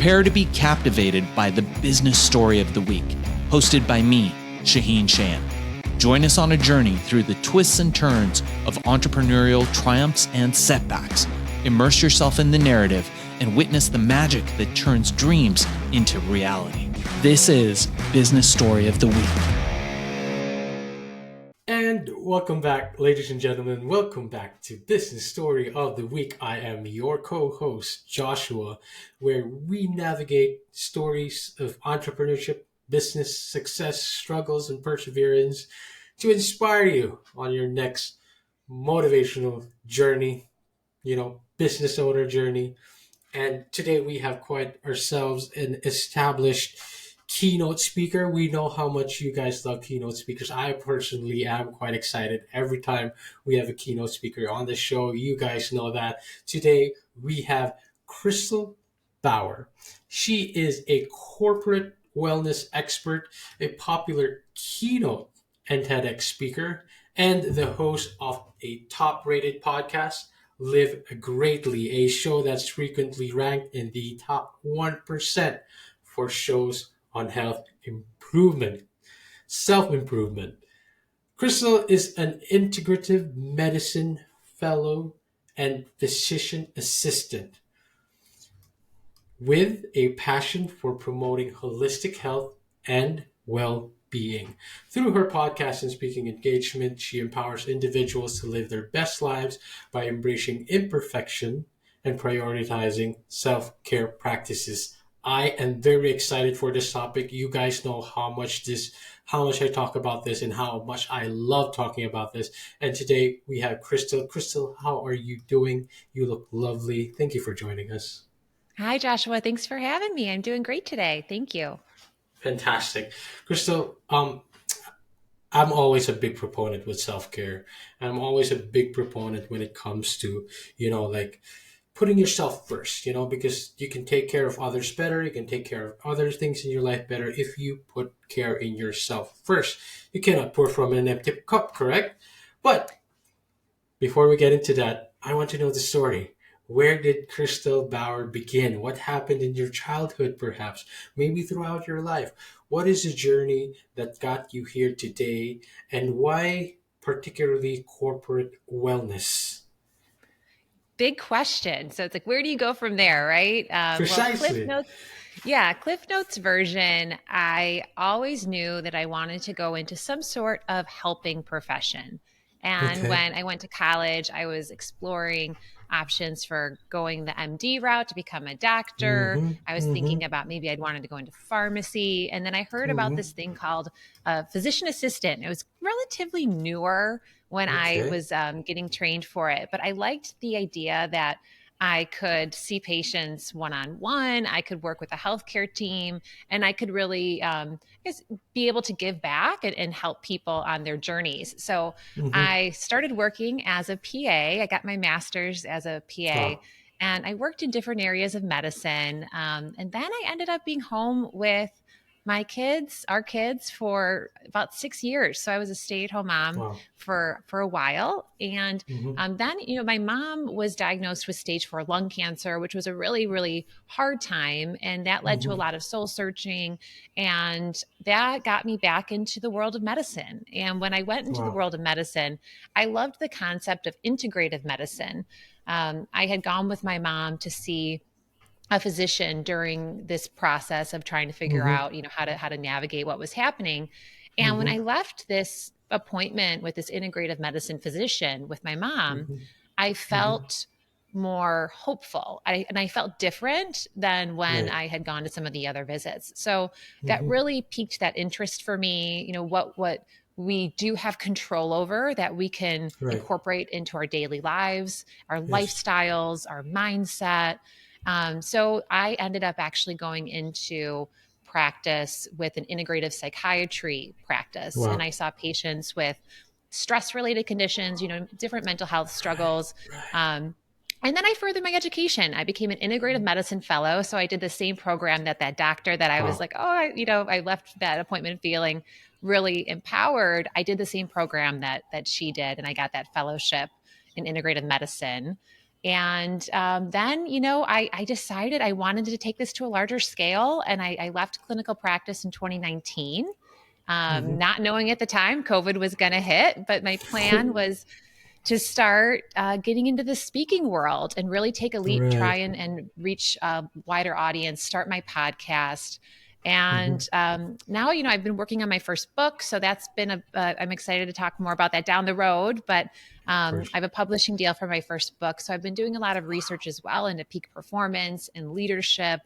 Prepare to be captivated by the business story of the week, hosted by me, Shaheen Shan. Join us on a journey through the twists and turns of entrepreneurial triumphs and setbacks. Immerse yourself in the narrative and witness the magic that turns dreams into reality. This is Business Story of the Week. And welcome back, ladies and gentlemen. Welcome back to Business Story of the Week. I am your co-host, Joshua, where we navigate stories of entrepreneurship, business success, struggles, and perseverance to inspire you on your next motivational journey, business owner journey. And today we have quite ourselves an established keynote speaker. We know how much you guys love keynote speakers. I personally am quite excited every time we have a keynote speaker on the show. You guys know that. Today we have Crystal Bauer. She is a corporate wellness expert, a popular keynote and TEDx speaker, and the host of a top-rated podcast, Live Greatly, a show that's frequently ranked in the top 1% for shows on health improvement, self-improvement. Crystal is an integrative medicine fellow and physician assistant with a passion for promoting holistic health and well-being. Through her podcast and speaking engagement, she empowers individuals to live their best lives by embracing imperfection and prioritizing self-care practices. I am very excited for this topic. You guys know how much I talk about this and how much I love talking about this. And today we have Crystal. Crystal, how are you doing? You look lovely. Thank you for joining us. Hi, Joshua. Thanks for having me. I'm doing great today. Thank you. Fantastic. Crystal, I'm always a big proponent with self-care. I'm always a big proponent when it comes to, putting yourself first, because you can take care of others better. You can take care of other things in your life better if you put care in yourself first. You cannot pour from an empty cup, correct? But before we get into that, I want to know the story. Where did Crystal Bauer begin? What happened in your childhood, perhaps? Maybe throughout your life? What is the journey that got you here today? And why particularly corporate wellness? Big question. So it's like, where do you go from there, right? Precisely. Cliff Notes version, I always knew that I wanted to go into some sort of helping profession. And Okay. when I went to college, I was exploring options for going the MD route to become a doctor. I was thinking about maybe I'd wanted to go into pharmacy. And then I heard about this thing called a physician assistant. It was relatively newer when I Okay. was getting trained for it. But I liked the idea that I could see patients one-on-one. I could work with a healthcare team, and I could really be able to give back and help people on their journees. So I started working as a PA. I got my master's as a PA, Wow. and I worked in different areas of medicine. And then I ended up being home with our kids, for about 6 years. So I was a stay-at-home mom Wow. for a while. And Mm-hmm. then, my mom was diagnosed with stage 4 lung cancer, which was a really, really hard time. And that led to a lot of soul searching. And that got me back into the world of medicine. And when I went into the Wow. world of medicine, I loved the concept of integrative medicine. I had gone with my mom to see a physician during this process of trying to figure Mm-hmm. out, how to navigate what was happening. And when Mm-hmm. I left this appointment with this integrative medicine physician with my mom, I Mm-hmm. felt more hopeful. And I felt different than when Right. I had gone to some of the other visits. So that Mm-hmm. really piqued that interest for me, what we do have control over that we can Right. incorporate into our daily lives, our Yes. lifestyles, our mindset. So I ended up actually going into practice with an integrative psychiatry practice. And Wow. I saw patients with stress related conditions, different mental health struggles. Right. And then I furthered my education. I became an integrative medicine fellow. So I did the same program that doctor that I was Wow. like, I left that appointment feeling really empowered. I did the same program that she did, and I got that fellowship in integrative medicine. And then, I decided I wanted to take this to a larger scale, and I left clinical practice in 2019, Hmm. not knowing at the time COVID was going to hit. But my plan was to start getting into the speaking world and really take a leap, try Right. and reach a wider audience, start my podcast. Hmm. And now, I've been working on my first book. So that's been I'm excited to talk more about that down the road. But Of course. I have a publishing deal for my first book. So I've been doing a lot of research as well into peak performance and leadership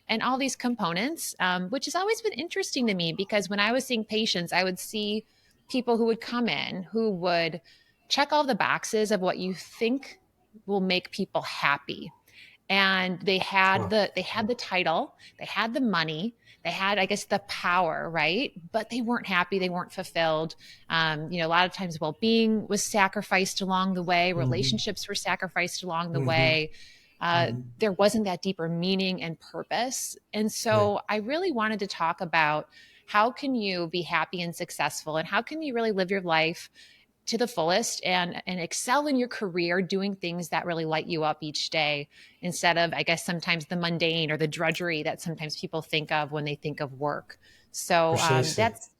and all these components, which has always been interesting to me because when I was seeing patients, I would see people who would come in who would check all the boxes of what you think will make people happy, and Wow. they had the title, they had the money, they had, I guess, the power, right? But they weren't happy, they weren't fulfilled. A lot of times well-being was sacrificed along the way, Hmm. relationships were sacrificed along the Hmm. way. Hmm. There wasn't that deeper meaning and purpose. And Right. so I really wanted to talk about how can you be happy and successful, and how can you really live your life to the fullest and excel in your career doing things that really light you up each day, instead of, I guess, sometimes the mundane or the drudgery that sometimes people think of when they think of work. So Precisely. that's,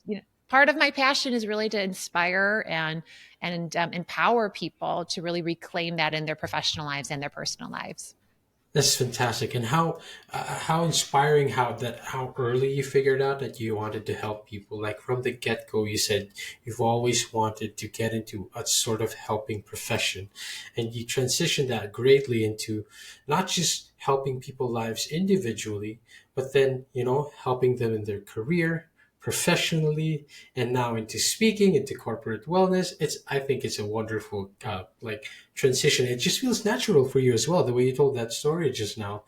part of my passion is really to inspire and empower people to really reclaim that in their professional lives and their personal lives. That's fantastic, and how inspiring how early you figured out that you wanted to help people. Like from the get go, you said you've always wanted to get into a sort of helping profession, and you transitioned that greatly into not just helping people lives individually, but then helping them in their career, professionally, and now into speaking, into corporate wellness. I think it's a wonderful transition. It just feels natural for you as well, the way you told that story just now.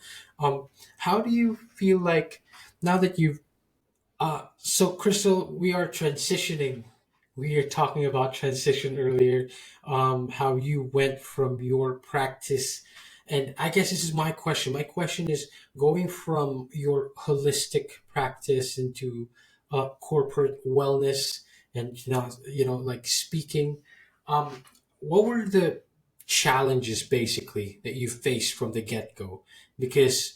How do you feel like now that you've so Crystal, we are transitioning. We are talking about transition earlier, how you went from your practice, and I guess this is my question. My question is going from your holistic practice into corporate wellness and like speaking. Um, what were the challenges basically that you faced from the get go? Because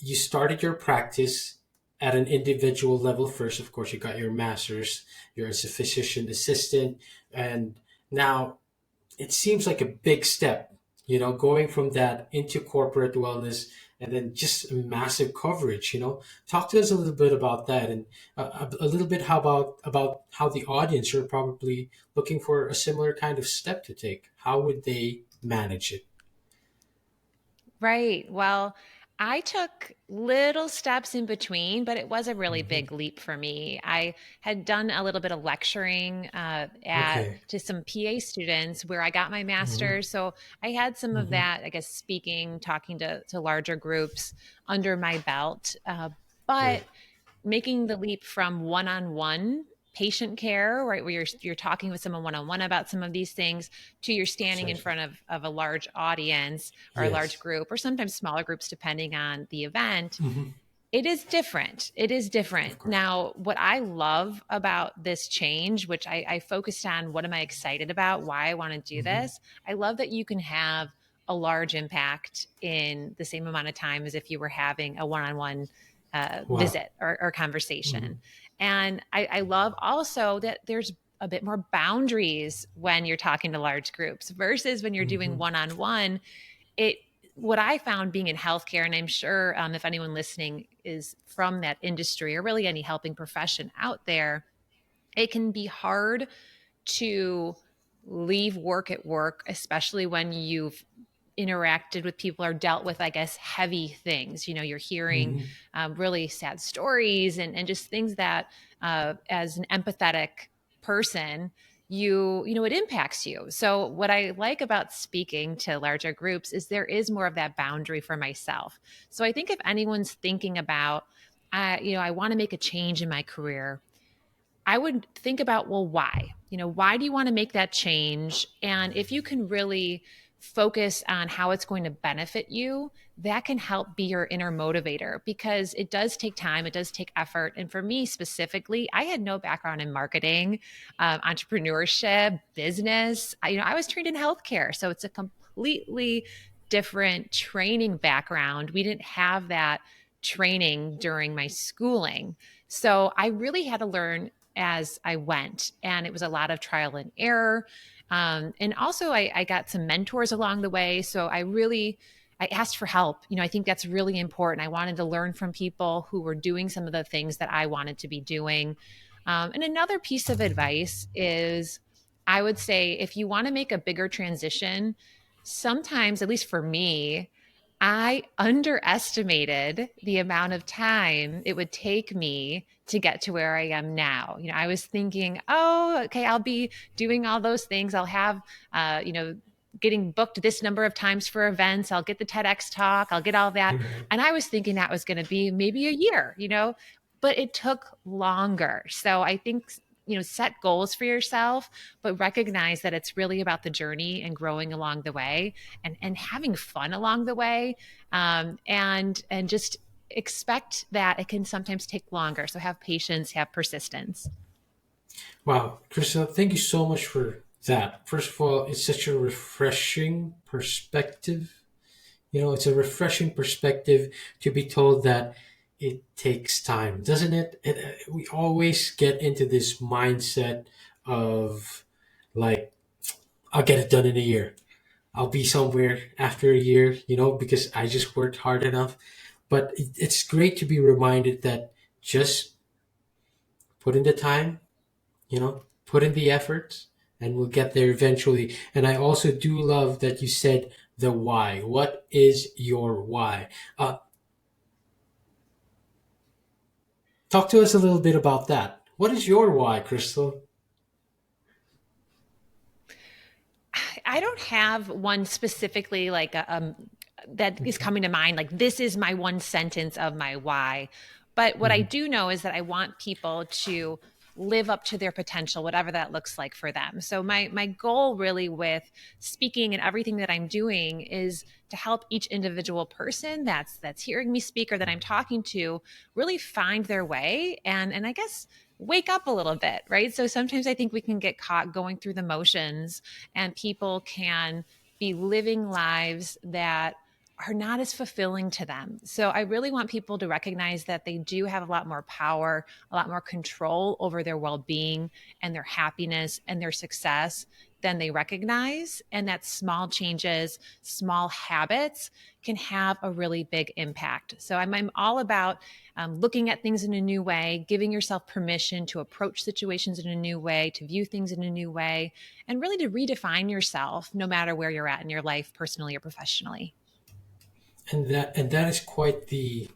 you started your practice at an individual level first. Of course, you got your master's, you're a physician assistant, and now it seems like a big step, going from that into corporate wellness and then just massive coverage. Talk to us a little bit about that, and a little bit about how the audience are probably looking for a similar kind of step to take. How would they manage it? Right. Well, I took little steps in between, but it was a really Hmm. big leap for me. I had done a little bit of lecturing at Okay. to some PA students where I got my Hmm. master's. So I had some of Hmm. that, I guess, speaking, talking to larger groups under my belt. But Right. making the leap from one-on-one patient care, right, where you're talking with someone one-on-one about some of these things, to you're standing in Precisely. front of a large audience or a large Yes. group, or sometimes smaller groups depending on the event. Hmm. It is different. It is different. Of course. Now, what I love about this change, which I focused on, what am I excited about, why I want to do Hmm. this? I love that you can have a large impact in the same amount of time as if you were having a one-on-one Wow. visit or conversation. Hmm. And I love also that there's a bit more boundaries when you're talking to large groups versus when you're doing Hmm. one-on-one. It What I found being in healthcare, and I'm sure if anyone listening is from that industry or really any helping profession out there, it can be hard to leave work at work, especially when you've interacted with people or dealt with, I guess, heavy things. You're hearing Hmm. really sad stories and just things that, as an empathetic person, it impacts you. So what I like about speaking to larger groups is there is more of that boundary for myself. So I think if anyone's thinking about, I want to make a change in my career, I would think about, well, why? Why do you want to make that change? And if you can really focus on how it's going to benefit you, that can help be your inner motivator, because it does take time, it does take effort. And for me specifically, I had no background in marketing, entrepreneurship, business. I was trained in healthcare, so it's a completely different training background. We didn't have that training during my schooling. So I really had to learn as I went. And it was a lot of trial and error. And also, I got some mentors along the way. So I asked for help. I think that's really important. I wanted to learn from people who were doing some of the things that I wanted to be doing. And another piece of advice is I would say if you want to make a bigger transition, sometimes, at least for me, I underestimated the amount of time it would take me to get to where I am now. I was thinking, oh, okay, I'll be doing all those things. I'll have, getting booked this number of times for events. I'll get the TEDx talk. I'll get all that. Right. And I was thinking that was going to be maybe a year, but it took longer. So I think, set goals for yourself, but recognize that it's really about the journey and growing along the way and having fun along the way. And just expect that it can sometimes take longer. So have patience, have persistence. Wow, Krista, thank you so much for that. First of all, it's such a refreshing perspective. It's a refreshing perspective to be told that it takes time, doesn't it? We always get into this mindset of like, I'll get it done in a year. I'll be somewhere after a year, because I just worked hard enough. But it's great to be reminded that just put in the time, put in the effort, and we'll get there eventually. And I also do love that you said the why. What is your why? Talk to us a little bit about that. What is your why, Crystal? I don't have one specifically like that is coming to mind. Like this is my one sentence of my why. But what I Mhm. do know is that I want people to live up to their potential, whatever that looks like for them. So my goal really with speaking and everything that I'm doing is to help each individual person that's hearing me speak or that I'm talking to really find their way and I guess wake up a little bit, right? So sometimes I think we can get caught going through the motions and people can be living lives that are not as fulfilling to them. So I really want people to recognize that they do have a lot more power, a lot more control over their well-being and their happiness and their success than they recognize, and that small changes, small habits can have a really big impact. So I'm all about looking at things in a new way, giving yourself permission to approach situations in a new way, to view things in a new way, and really to redefine yourself no matter where you're at in your life, personally or professionally. And that is quite the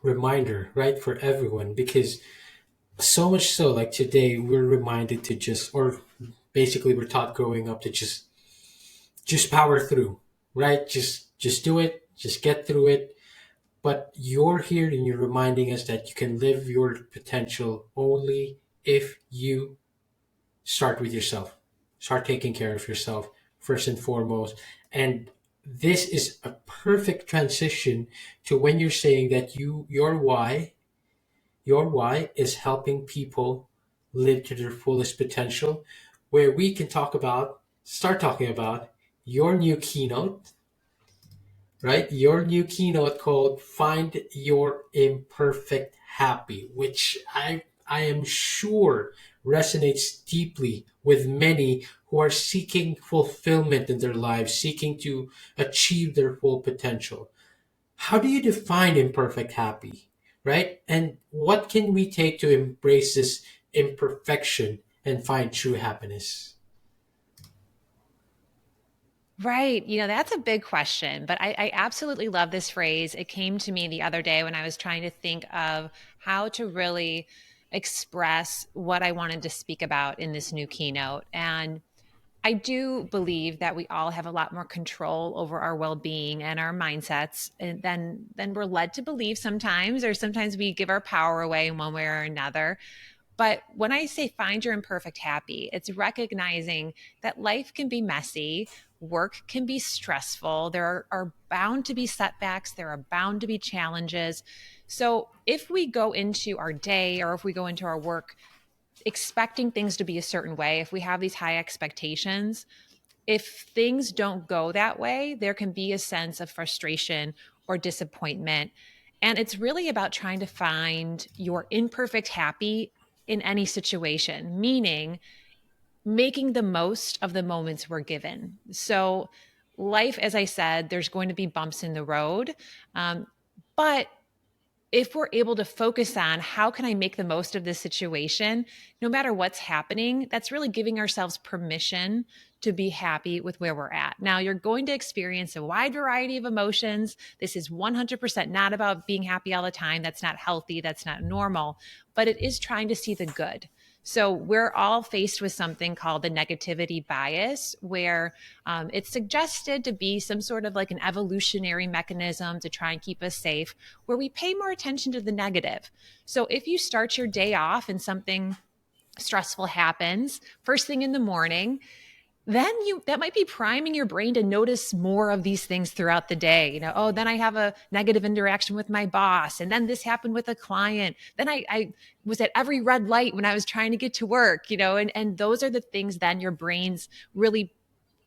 reminder, right, for everyone, because so much so, like today, we're reminded to just, or basically, we're taught growing up to just power through, right? Just do it, just get through it. But you're here and you're reminding us that you can live your potential only if you start with yourself. Start taking care of yourself first and foremost. And this is a perfect transition to when you're saying that your why is helping people live to their fullest potential, where we can start talking about your new keynote, right? Your new keynote called Find Your Imperfect Happy, which I am sure resonates deeply with many who are seeking fulfillment in their lives, seeking to achieve their full potential. How do you define imperfect happy, right? And what can we take to embrace this imperfection and find true happiness? Right. That's a big question, but I absolutely love this phrase. It came to me the other day when I was trying to think of how to really express what I wanted to speak about in this new keynote. And I do believe that we all have a lot more control over our well-being and our mindsets than we're led to believe sometimes, or sometimes we give our power away in one way or another. But when I say find your imperfect happy, it's recognizing that life can be messy, work can be stressful, there are bound to be setbacks, there are bound to be challenges. So if we go into our day or if we go into our work expecting things to be a certain way, if we have these high expectations, if things don't go that way, there can be a sense of frustration or disappointment. And it's really about trying to find your imperfect happy in any situation, meaning making the most of the moments we're given. So, life, as I said, there's going to be bumps in the road. But if we're able to focus on how can I make the most of this situation, no matter what's happening, that's really giving ourselves permission to be happy with where we're at. Now, you're going to experience a wide variety of emotions. This is 100% not about being happy all the time. That's not healthy. That's not normal, but it is trying to see the good. So we're all faced with something called the negativity bias, where it's suggested to be some sort of like an evolutionary mechanism to try and keep us safe, where we pay more attention to the negative. So if you start your day off and something stressful happens first thing in the morning, then that might be priming your brain to notice more of these things throughout the day. Oh, then I have a negative interaction with my boss, and then this happened with a client, then I was at every red light when I was trying to get to work, and those are the things then your brain's really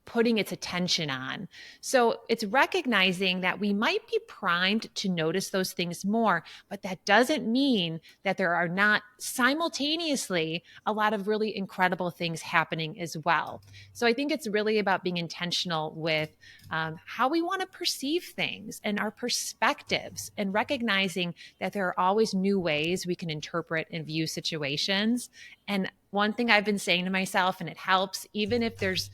putting its attention on. So it's recognizing that we might be primed to notice those things more, but that doesn't mean that there are not simultaneously a lot of really incredible things happening as well. So I think it's really about being intentional with how we want to perceive things and our perspectives, and recognizing that there are always new ways we can interpret and view situations. And one thing I've been saying to myself, and it helps, even if there's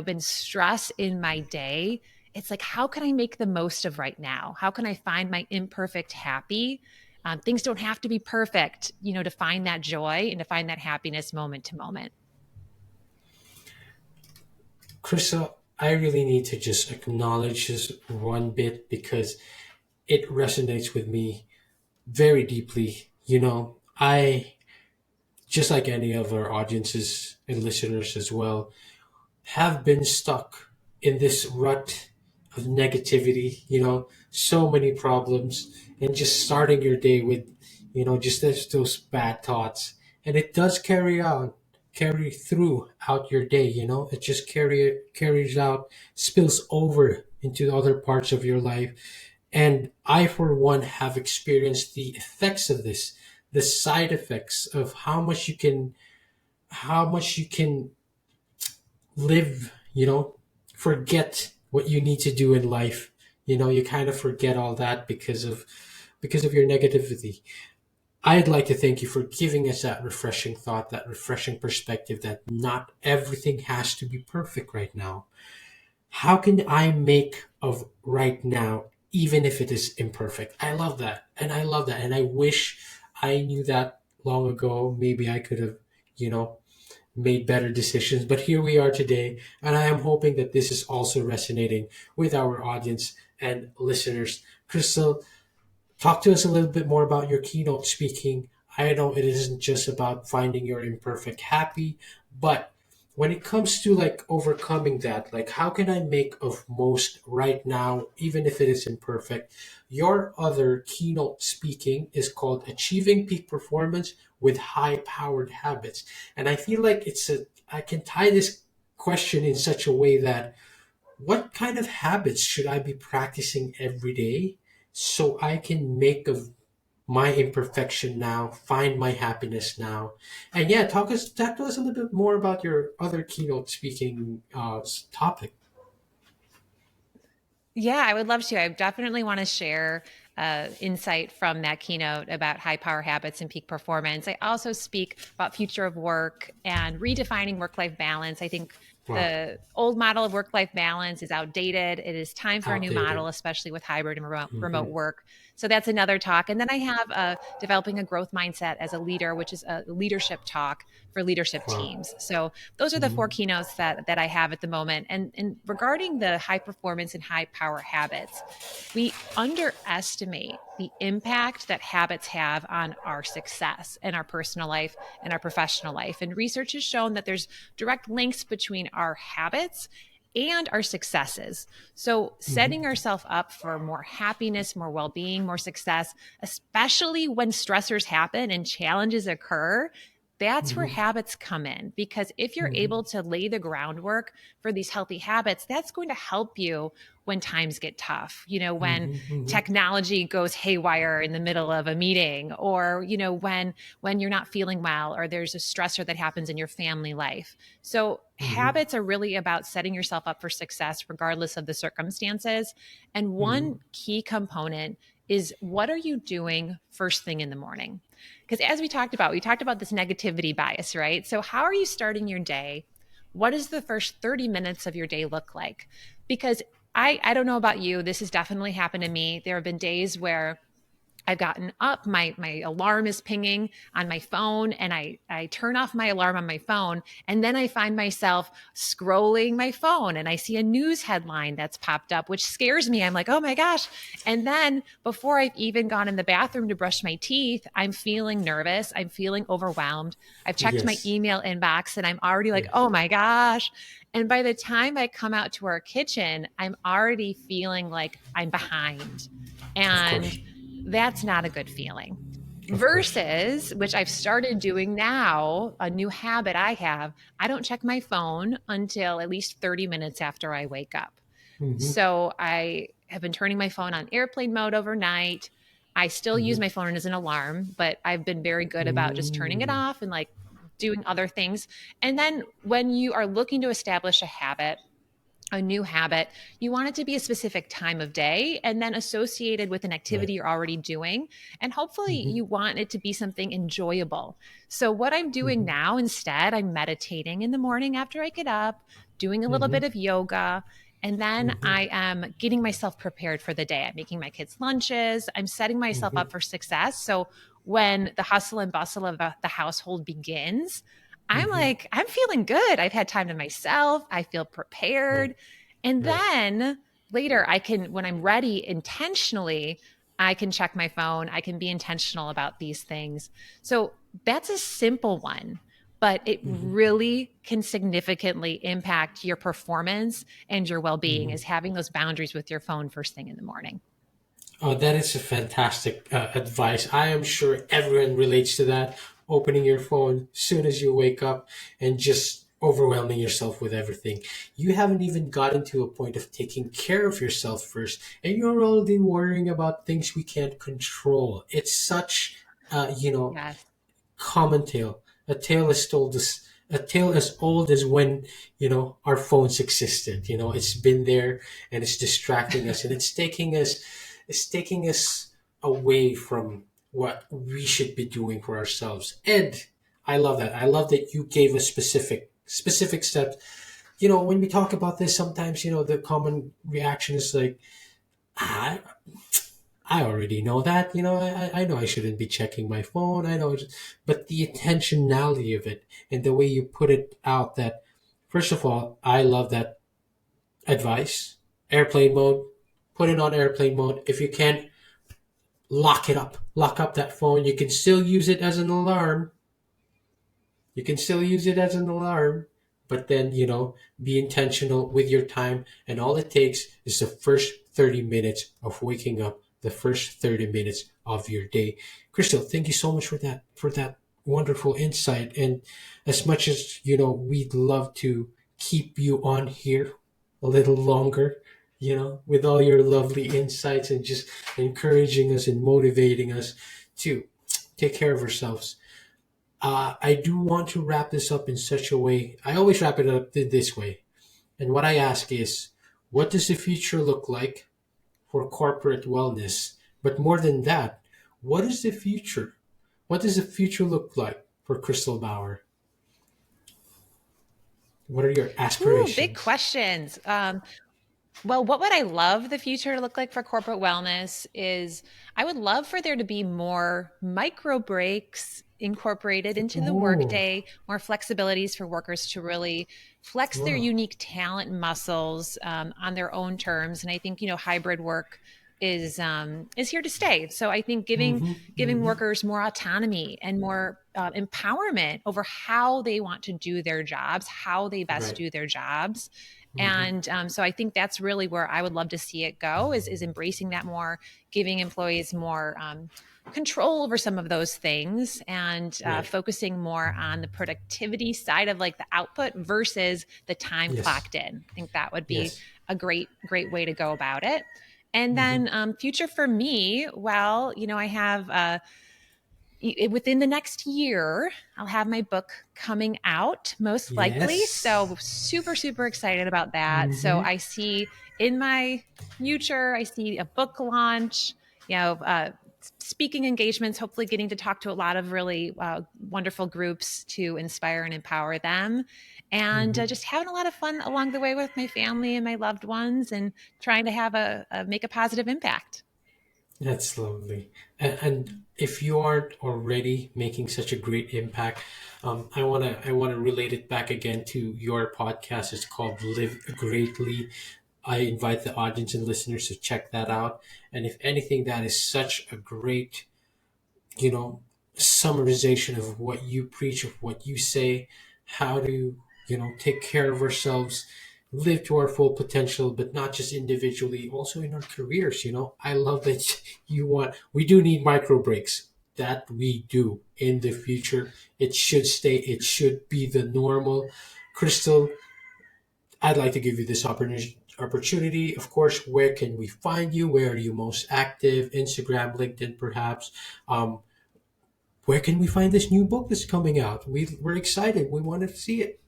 been stress in my day, it's like, how can I make the most of right now? How can I find my imperfect happy? Things don't have to be perfect, to find that joy and to find that happiness moment to moment. Krista, I really need to just acknowledge this one bit because it resonates with me very deeply. I, just like any of our audiences and listeners as well, have been stuck in this rut of negativity, so many problems, and just starting your day with, just those bad thoughts. And it does carry through out your day, it just carries out, spills over into other parts of your life. And I, for one, have experienced the effects of this, the side effects of how much you can live, forget what you need to do in life. You kind of forget all that because of your negativity. I'd like to thank you for giving us that refreshing thought, that refreshing perspective that not everything has to be perfect right now. How can I make of right now, even if it is imperfect? I love that. And I love that. And I wish I knew that long ago. Maybe I could have, you know, made better decisions. But here we are today, and I am hoping that this is also resonating with our audience and listeners. Crystal, talk to us a little bit more about your keynote speaking. I know it isn't just about finding your imperfect happy, but when it comes to like overcoming that, like how can I make of most right now, even if it is imperfect? Your other keynote speaking is called Achieving Peak Performance with High Powered Habits. And I feel like I can tie this question in such a way that what kind of habits should I be practicing every day so I can make of my imperfection now, find my happiness now? And yeah, talk to us a little bit more about your other keynote speaking topic. Yeah, I would love to. I definitely want to share insight from that keynote about high power habits and peak performance. I also speak about future of work and redefining work life balance. I think Wow, the old model of work life balance is outdated. It is time for a new outdated. model, especially with hybrid and remote Hmm. work. So that's another talk. And then I have developing a growth mindset as a leader, which is a leadership talk for leadership Wow. teams. So those are the four Hmm. keynotes that I have at the moment. And regarding the high performance and high power habits, we underestimate the impact that habits have on our success and our personal life and our professional life. And research has shown that there's direct links between our habits and our successes. So, setting Hmm. ourselves up for more happiness, more well being, more success, especially when stressors happen and challenges occur, That's where Mm-hmm. habits come in, because if you're Mm-hmm. able to lay the groundwork for these healthy habits, that's going to help you when times get tough, when Mm-hmm. technology goes haywire in the middle of a meeting, or when you're not feeling well, or there's a stressor that happens in your family life. So Mm-hmm. habits are really about setting yourself up for success regardless of the circumstances. And Mm-hmm. one key component is, what are you doing first thing in the morning? Because as we talked about this negativity bias, right? So, how are you starting your day? What does the first 30 minutes of your day look like? Because I don't know about you, this has definitely happened to me. There have been days where I've gotten up, my alarm is pinging on my phone, and I turn off my alarm on my phone, and then I find myself scrolling my phone, and I see a news headline that's popped up, which scares me. I'm like, oh my gosh. And then before I've even gone in the bathroom to brush my teeth, I'm feeling nervous. I'm feeling overwhelmed. I've checked my Yes. email inbox, and I'm already like, Yes. oh my gosh. And by the time I come out to our kitchen, I'm already feeling like I'm behind. Of And course. that's not a good feeling. Of course. Versus, which I've started doing now, a new habit I have, I don't check my phone until at least 30 minutes after I wake up. Mm-hmm. So I have been turning my phone on airplane mode overnight. I still use Mm-hmm. my phone as an alarm, but I've been very good about just turning it Mm-hmm. off and like doing other things. And then when you are looking to establish a new habit, you want it to be a specific time of day and then associated with an Right. activity you're already doing. And hopefully, Mm-hmm. you want it to be something enjoyable. So, what I'm doing Mm-hmm. now instead, I'm meditating in the morning after I get up, doing a little Mm-hmm. bit of yoga. And then Mm-hmm. I am getting myself prepared for the day. I'm making my kids' lunches. I'm setting myself Mm-hmm. up for success. So when the hustle and bustle of the household begins, I'm Mm-hmm. like, I'm feeling good. I've had time to myself. I feel Right. prepared. And Right. then later, I can, when I'm ready intentionally, I can check my phone. I can be intentional about these things. So that's a simple one, but it Mm-hmm. really can significantly impact your performance and your well being, Mm-hmm. is having those boundaries with your phone first thing in the morning. Oh, that is a fantastic advice. I am sure everyone relates to that. Opening your phone soon as you wake up and just overwhelming yourself with everything. You haven't even gotten to a point of taking care of yourself first, and you're already worrying about things we can't control. It's such, Yes. common tale. A tale as old as when, our phones existed. It's been there and it's distracting us and it's taking us away from what we should be doing for ourselves. And I love that. I love that you gave us specific steps. When we talk about this, sometimes, the common reaction is like, ah, I already know that. I know I shouldn't be checking my phone. I know, but the intentionality of it and the way you put it out, that, first of all, I love that advice. Airplane mode, put it on airplane mode. If you can, lock up that phone. You can still use it as an alarm. You can still use it as an alarm, but then, be intentional with your time. And all it takes is the first 30 minutes of waking up, the first 30 minutes of your day. Crystal, thank you so much for that wonderful insight. And as much as, we'd love to keep you on here a little longer, with all your lovely insights and just encouraging us and motivating us to take care of ourselves. I do want to wrap this up in such a way. I always wrap it up this way. And what I ask is, what does the future look like for corporate wellness? But more than that, what is the future? What does the future look like for Crystal Bauer? What are your Ooh, big aspirations? questions. Well, what would I love the future to look like for corporate wellness is, I would love for there to be more micro breaks incorporated into the Oh, workday, more flexibilities for workers to really flex their wow. unique talent muscles on their own terms. And I think, hybrid work is here to stay. So I think Mm-hmm, giving mm-hmm. workers more autonomy and more empowerment over how they want to do their jobs, how they best Right. do their jobs, Mm-hmm. And so I think that's really where I would love to see it go is embracing that more, giving employees more control over some of those things, and Right. focusing more on the productivity side of like the output versus the time Yes. clocked in. I think that would be Yes. a great way to go about it. And Mm-hmm. then future for me, well, I have within the next year, I'll have my book coming out most likely. Yes. So super excited about that. So Mm-hmm. I see in my future, I see a book launch, speaking engagements, hopefully getting to talk to a lot of really wonderful groups to inspire and empower them. And Mm-hmm. just having a lot of fun along the way with my family and my loved ones, and trying to have make a positive impact. That's lovely. And if you aren't already making such a great impact, I wanna relate it back again to your podcast. It's called Live Greatly. I invite the audience and listeners to check that out. And if anything, that is such a great, you know, summarization of what you preach, of what you say, how to, take care of ourselves, live to our full potential, but not just individually, also in our careers. I love that we do need micro breaks. That we do in the future. It should be the normal. Crystal, I'd like to give you this opportunity. Of course, where can we find you? Where are you most active? Instagram, LinkedIn, perhaps. Where can we find this new book that's coming out? We're excited. We want to see it.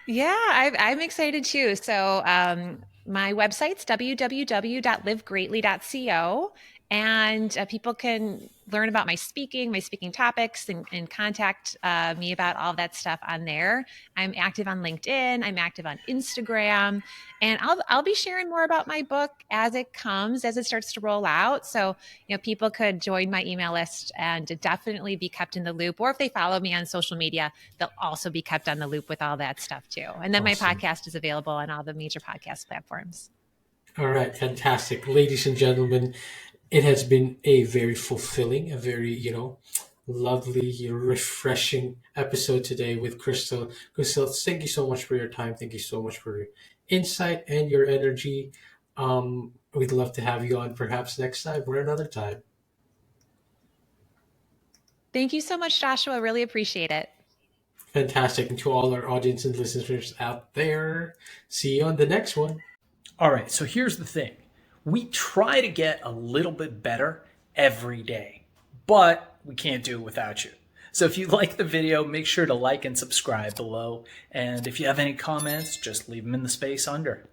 Yeah, I'm excited too. So, my website's www.livegreatly.co, and people can learn about my speaking topics, and contact me about all that stuff on there. I'm active on LinkedIn. I'm active on Instagram, and I'll be sharing more about my book as it comes, as it starts to roll out. So, people could join my email list and definitely be kept in the loop. Or if they follow me on social media, they'll also be kept on the loop with all that stuff too. And then my Awesome. podcast is available on all the major podcast platforms. All right, fantastic. Ladies and gentlemen, it has been a very fulfilling, a very, lovely, refreshing episode today with Crystal. Crystal, thank you so much for your time. Thank you so much for your insight and your energy. We'd love to have you on perhaps next time or another time. Thank you so much, Joshua. Really appreciate it. Fantastic. And to all our audience and listeners out there, see you on the next one. All right, so here's the thing. We try to get a little bit better every day, but we can't do it without you. So if you like the video, make sure to like and subscribe below. And if you have any comments, just leave them in the space under.